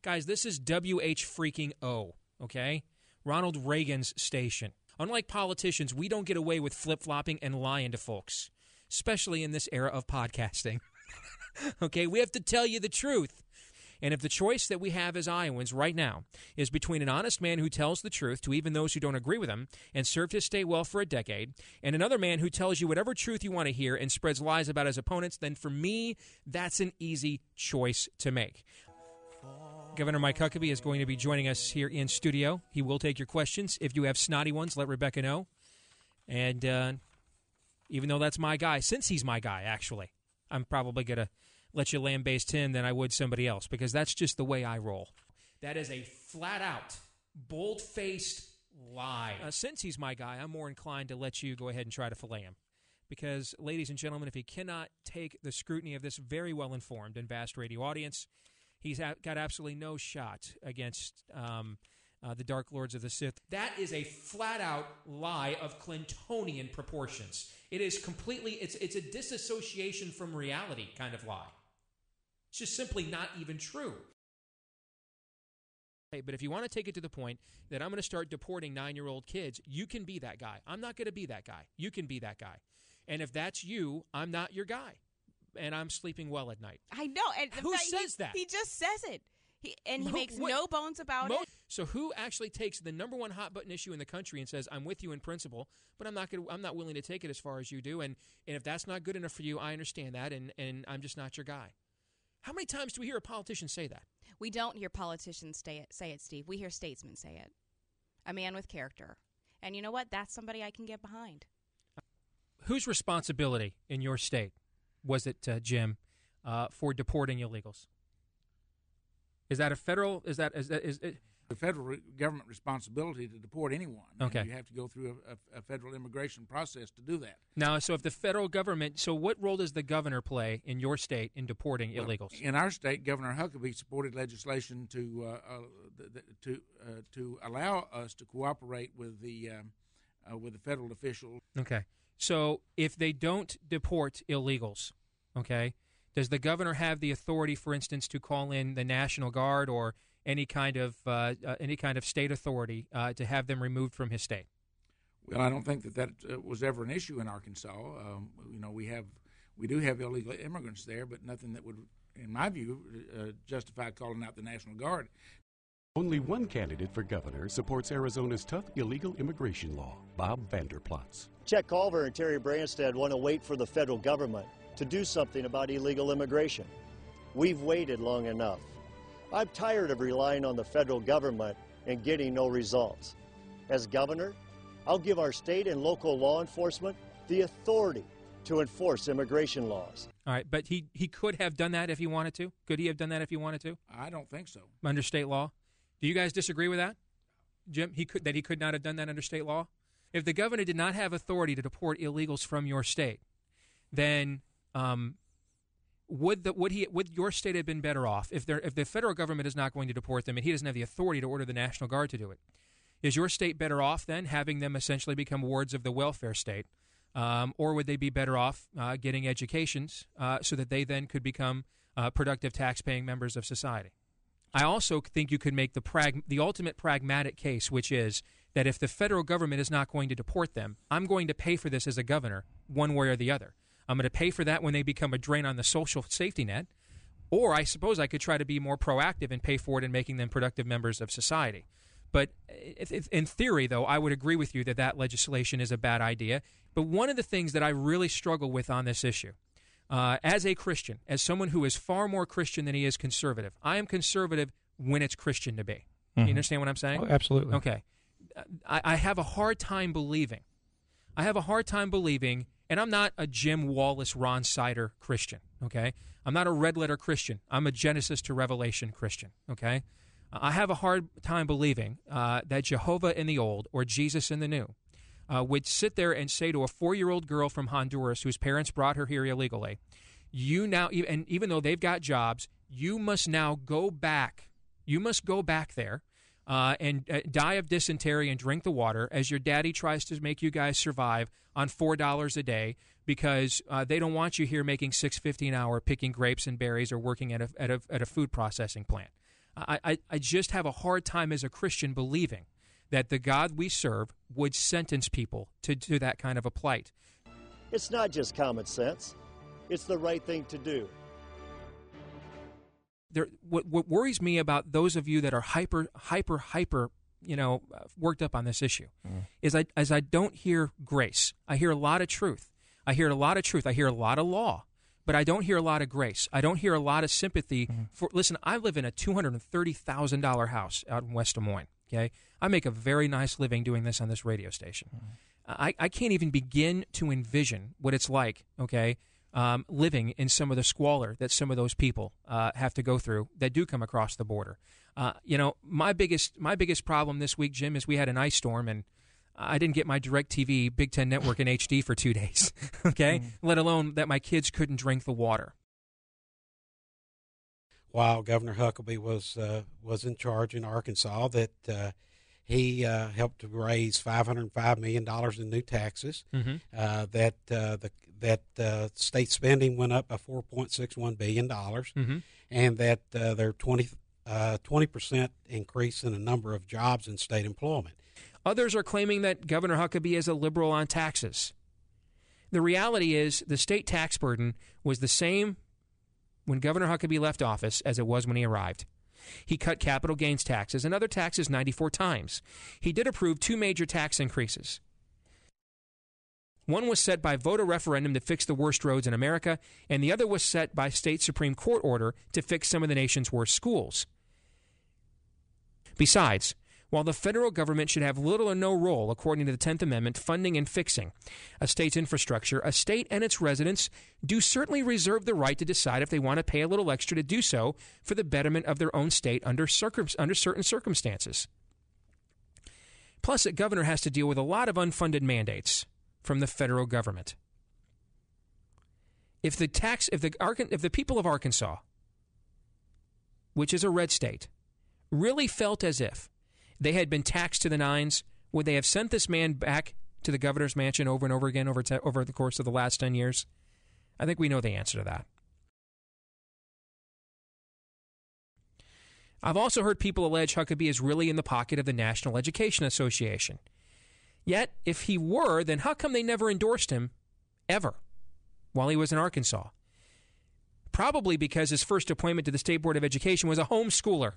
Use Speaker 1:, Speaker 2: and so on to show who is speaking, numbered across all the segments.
Speaker 1: Guys, this is WH-freaking-O, okay? Ronald Reagan's station. Unlike politicians, we don't get away with flip-flopping and lying to folks, especially in this era of podcasting. Okay, we have to tell you the truth. And if the choice that we have as Iowans right now is between an honest man who tells the truth to even those who don't agree with him and served his state well for a decade, and another man who tells you whatever truth you want to hear and spreads lies about his opponents, then for me, that's an easy choice to make. Governor Mike Huckabee is going to be joining us here in studio. He will take your questions. If you have snotty ones, let Rebecca know. And even though that's my guy, since he's my guy, actually, I'm probably going to let you lambaste him than I would somebody else, because that's just the way I roll. That is a flat-out, bold-faced lie. Since he's my guy, I'm more inclined to let you go ahead and try to fillet him. Because, ladies and gentlemen, if he cannot take the scrutiny of this very well-informed and vast radio audience, he's got absolutely no shot against the Dark Lords of the Sith. That is a flat-out lie of Clintonian proportions. It is completely, it's a disassociation from reality kind of lie. It's just simply not even true. But if you want to take it to the point that I'm going to start deporting 9-year-old kids, you can be that guy. I'm not going to be that guy. You can be that guy. And if that's you, I'm not your guy. And I'm sleeping well at night.
Speaker 2: I know. And
Speaker 1: who says that?
Speaker 2: He just says it. He makes no bones about it.
Speaker 1: So who actually takes the number one hot button issue in the country and says, I'm with you in principle, but I'm not willing to take it as far as you do. And if that's not good enough for you, I understand that, and I'm just not your guy. How many times do we hear a politician say that?
Speaker 2: We don't hear politicians say it, Steve. We hear statesmen say it. A man with character. And you know what? That's somebody I can get behind.
Speaker 1: Whose responsibility in your state was it, Jim, for deporting illegals? Is that a federal? Is it
Speaker 3: the federal government responsibility to deport anyone?
Speaker 1: Okay,
Speaker 3: and you have to go through a federal immigration process to do that.
Speaker 1: Now, so if the federal government, so what role does the governor play in your state in deporting illegals?
Speaker 3: In our state, Governor Huckabee supported legislation to allow us to cooperate with the federal officials.
Speaker 1: Okay, so if they don't deport illegals, okay. Does the governor have the authority, for instance, to call in the National Guard or any kind of state authority to have them removed from his state?
Speaker 3: Well, I don't think that was ever an issue in Arkansas. We do have illegal immigrants there, but nothing that would, in my view, justify calling out the National Guard.
Speaker 4: Only one candidate for governor supports Arizona's tough illegal immigration law, Bob Vanderplatz.
Speaker 5: Chet Culver and Terry Branstad want to wait for the federal government to do something about illegal immigration. We've waited long enough. I'm tired of relying on the federal government and getting no results. As governor, I'll give our state and local law enforcement the authority to enforce immigration laws.
Speaker 1: All right, but he could have done that if he wanted to? Could he have done that if he wanted to?
Speaker 3: I don't think so.
Speaker 1: Under state law? Do you guys disagree with that? Jim, he could not have done that under state law? If the governor did not have authority to deport illegals from your state, then would your state have been better off if the federal government is not going to deport them and he doesn't have the authority to order the National Guard to do it? Is your state better off then having them essentially become wards of the welfare state, or would they be better off getting educations so that they then could become productive tax-paying members of society? I also think you could make the ultimate pragmatic case, which is that if the federal government is not going to deport them, I'm going to pay for this as a governor one way or the other. I'm going to pay for that when they become a drain on the social safety net, or I suppose I could try to be more proactive and pay for it in making them productive members of society. But in theory, though, I would agree with you that legislation is a bad idea. But one of the things that I really struggle with on this issue, as a Christian, as someone who is far more Christian than he is conservative, I am conservative when it's Christian to be. Mm-hmm. You understand what I'm saying?
Speaker 6: Oh, absolutely.
Speaker 1: Okay. I have a hard time believing. And I'm not a Jim Wallace, Ron Sider Christian, okay? I'm not a red letter Christian. I'm a Genesis to Revelation Christian, okay? I have a hard time believing that Jehovah in the old or Jesus in the new would sit there and say to a 4-year-old girl from Honduras whose parents brought her here illegally, you now, and even though they've got jobs, you must now go back. You must go back there and die of dysentery and drink the water as your daddy tries to make you guys survive on $4 a day because they don't want you here making $6.50 an hour picking grapes and berries or working at a food processing plant. I just have a hard time as a Christian believing that the God we serve would sentence people to that kind of a plight.
Speaker 5: It's not just common sense. It's the right thing to do.
Speaker 1: What worries me about those of you that are hyper, worked up on this issue is I don't hear grace. I hear a lot of truth. I hear a lot of law, but I don't hear a lot of grace. I don't hear a lot of sympathy for. Listen, I live in a $230,000 house out in West Des Moines. Okay, I make a very nice living doing this on this radio station. I can't even begin to envision what it's like. Okay. Living in some of the squalor that some of those people have to go through that do come across the border. My biggest problem this week, Jim, is we had an ice storm and I didn't get my DirecTV Big Ten Network in HD for 2 days. Okay, let alone that my kids couldn't drink the water.
Speaker 6: While Governor Huckabee was in charge in Arkansas, that he helped to raise $505 million in new taxes. That state spending went up by $4.61 billion, and that there are 20% increase in the number of jobs in state employment.
Speaker 1: Others are claiming that Governor Huckabee is a liberal on taxes. The reality is the state tax burden was the same when Governor Huckabee left office as it was when he arrived. He cut capital gains taxes and other taxes 94 times. He did approve 2 major tax increases. One was set by voter referendum to fix the worst roads in America, and the other was set by state Supreme Court order to fix some of the nation's worst schools. Besides, while the federal government should have little or no role, according to the 10th Amendment, funding and fixing a state's infrastructure, a state and its residents do certainly reserve the right to decide if they want to pay a little extra to do so for the betterment of their own state under certain circumstances. Plus, a governor has to deal with a lot of unfunded mandates from the federal government. If the people of Arkansas, which is a red state, really felt as if they had been taxed to the nines, would they have sent this man back to the governor's mansion over and over again over the course of the last 10 years? I think we know the answer to that. I've also heard people allege Huckabee is really in the pocket of the National Education Association. Yet, if he were, then how come they never endorsed him, ever, while he was in Arkansas? Probably because his first appointment to the State Board of Education was a homeschooler.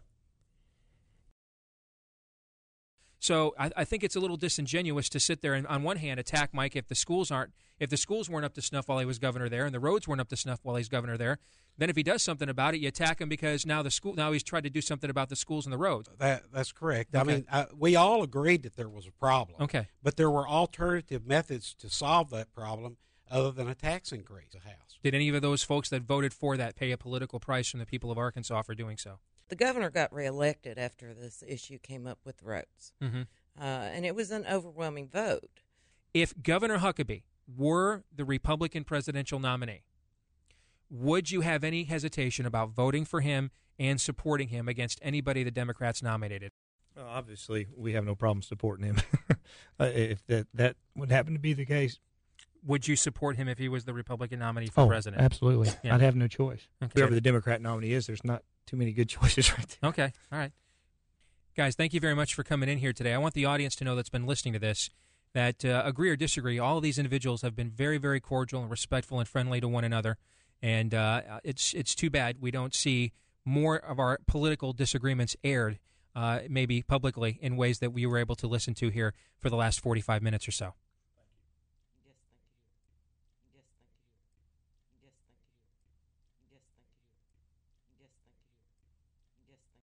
Speaker 1: So I think it's a little disingenuous to sit there and, on one hand, attack Mike if the schools weren't up to snuff while he was governor there, and the roads weren't up to snuff while he's governor there. Then if he does something about it, you attack him because now he's tried to do something about the schools and the roads.
Speaker 6: That's correct.
Speaker 1: Okay.
Speaker 6: I mean, we all agreed that there was a problem.
Speaker 1: Okay.
Speaker 6: But there were alternative methods to solve that problem other than a tax increase.
Speaker 1: Did any of those folks that voted for that pay a political price from the people of Arkansas for doing so?
Speaker 7: The governor got reelected after this issue came up with roads, and it was an overwhelming vote.
Speaker 1: If Governor Huckabee were the Republican presidential nominee, would you have any hesitation about voting for him and supporting him against anybody the Democrats nominated?
Speaker 8: Well, obviously, we have no problem supporting him. If that would happen to be the case.
Speaker 1: Would you support him if he was the Republican nominee for president?
Speaker 8: Absolutely.
Speaker 1: Yeah.
Speaker 8: I'd have no choice.
Speaker 1: Okay.
Speaker 8: Whoever the Democrat nominee is, there's not too many good choices right there.
Speaker 1: Okay. All right. Guys, thank you very much for coming in here today. I want the audience to know that's been listening to this that agree or disagree, all of these individuals have been very, very cordial and respectful and friendly to one another. And it's too bad we don't see more of our political disagreements aired, maybe publicly, in ways that we were able to listen to here for the last 45 minutes or so.